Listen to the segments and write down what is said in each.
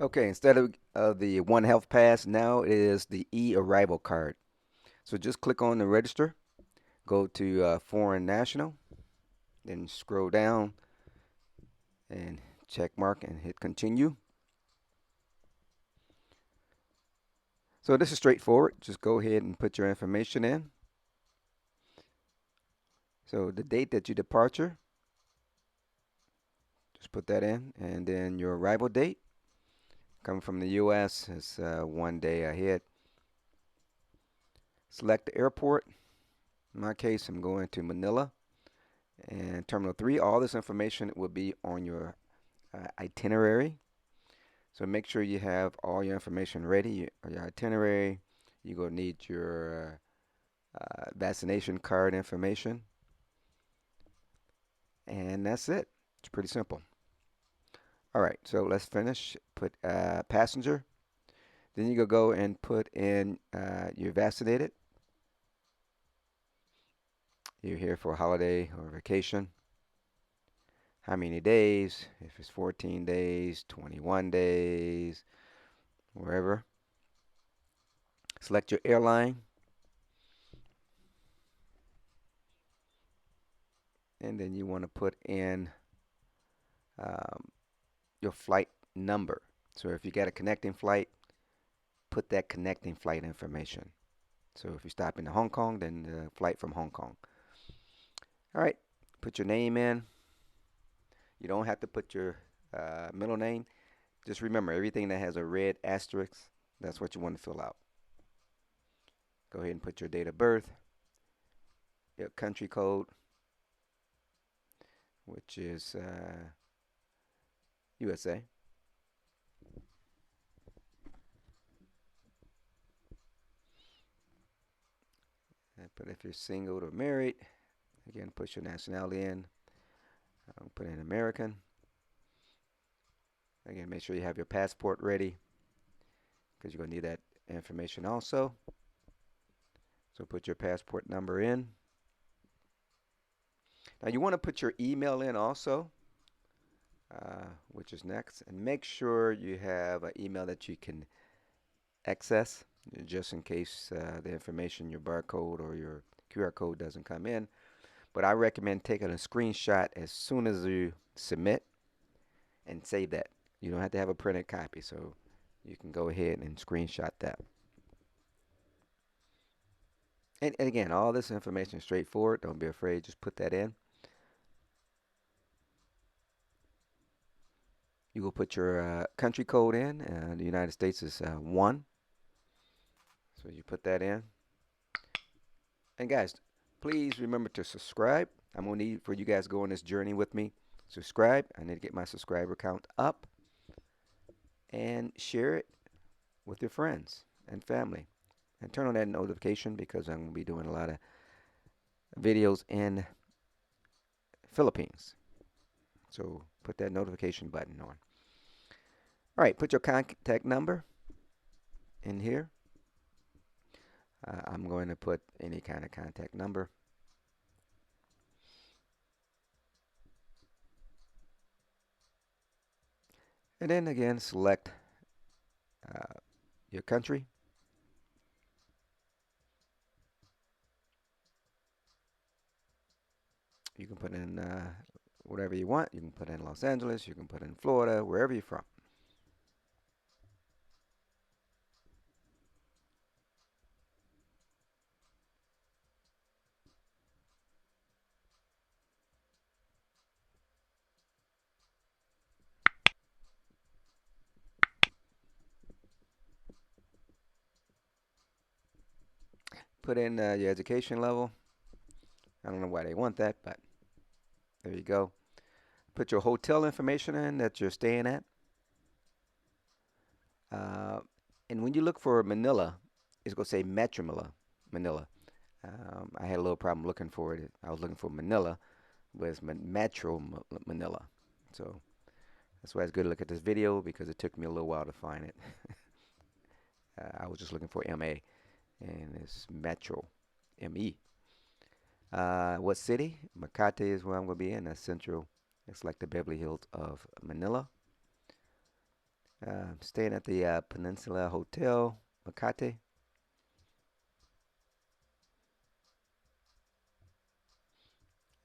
Okay, instead of the One Health Pass, now it is the eARRIVAL card. So just click on the register, go to Foreign National, then scroll down and check mark and hit continue. So this is straightforward. Just go ahead and put your information in. So the date that you departure, just put that in, and then your arrival date. Coming from the U.S. is 1 day ahead. Select the airport. In my case, I'm going to Manila and Terminal 3. All this information will be on your itinerary. So make sure you have all your information ready. Your itinerary. You're going to need your vaccination card information. And that's it. It's pretty simple. All right, so let's finish. Put passenger. Then you go and put in you're vaccinated. You're here for a holiday or vacation. How many days? If it's 14 days, 21 days, wherever. Select your airline, and then you want to put in um, your flight number. So if you got a connecting flight, put that connecting flight information. So if you stop in Hong Kong, then the flight from Hong Kong. All right, put your name in. You don't have to put your middle name. Just remember, everything that has a red asterisk, that's what you want to fill out. Go ahead and put your date of birth, your country code, which is USA. But if you're single or married, again, put your nationality in. Put in American. Again, make sure you have your passport ready because you're going to need that information also. So put your passport number in. Now you want to put your email in also, which is next. And make sure you have an email that you can access just in case the information, your barcode or your QR code doesn't come in. But I recommend taking a screenshot as soon as you submit and save that. You don't have to have a printed copy, so you can go ahead and screenshot that. And again, all this information is straightforward. Don't be afraid. Just put that in. You will put your country code in. The United States is 1. So you put that in. And guys, please remember to subscribe. I'm going to need for you guys to go on this journey with me. Subscribe. I need to get my subscriber count up. And share it with your friends and family. And turn on that notification because I'm going to be doing a lot of videos in Philippines. So put that notification button on. All right, put your contact number in here. I'm going to put any kind of contact number. And then again, select your country. You can put in whatever you want. You can put in Los Angeles. You can put in Florida, wherever you're from. Put in your education level. I don't know why they want that, but there you go. Put your hotel information in that you're staying at. Uh, and when you look for Manila, it's going to say Metro Manila. I had a little problem looking for it. I was looking for Manila, but it's Metro Manila. So that's why it's good to look at this video because it took me a little while to find it. I was just looking for MA, and it's Metro, ME. What city? Makati is where I'm going to be in. That's central. It's like the Beverly Hills of Manila. Staying at the Peninsula Hotel, Makati.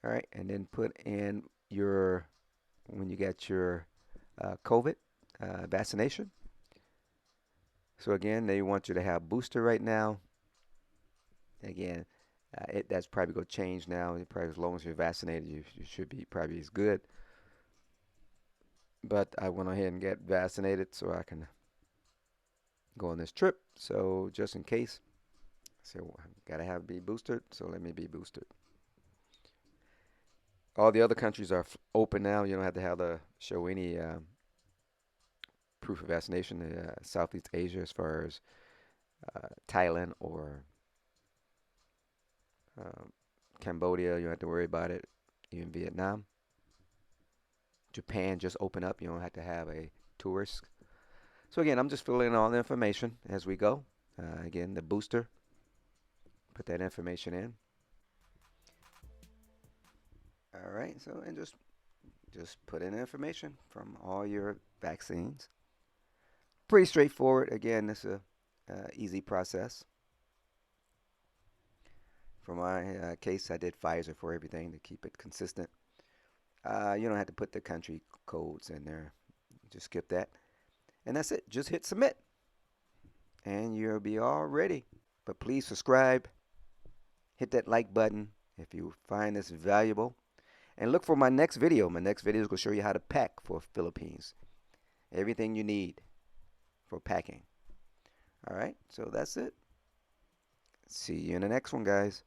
All right, and then put in your when you got your COVID vaccination. So again, they want you to have booster right now. Again, that's probably going to change now. Probably as long as you're vaccinated, you should be probably as good. But I went ahead and get vaccinated so I can go on this trip. So just in case, so gotta have be boosted. So let me be boosted. All the other countries are open now. You don't have to have to show any proof of vaccination. Southeast Asia, as far as Thailand or um, Cambodia, you don't have to worry about it. Even Vietnam, Japan just opened up. You don't have to have a tourist. So again, I'm just filling in all the information as we go. Again, the booster, put that information in. All right. So and just put in information from all your vaccines. Pretty straightforward. Again, this is a easy process. For my case, I did Pfizer for everything to keep it consistent. You don't have to put the country codes in there. Just skip that. And that's it. Just hit submit and you'll be all ready. But please subscribe, hit that like button if you find this valuable, and look for my next video. My next video is going to show you how to pack for Philippines. Everything you need for packing. All right, so that's it. See you in the next one, guys.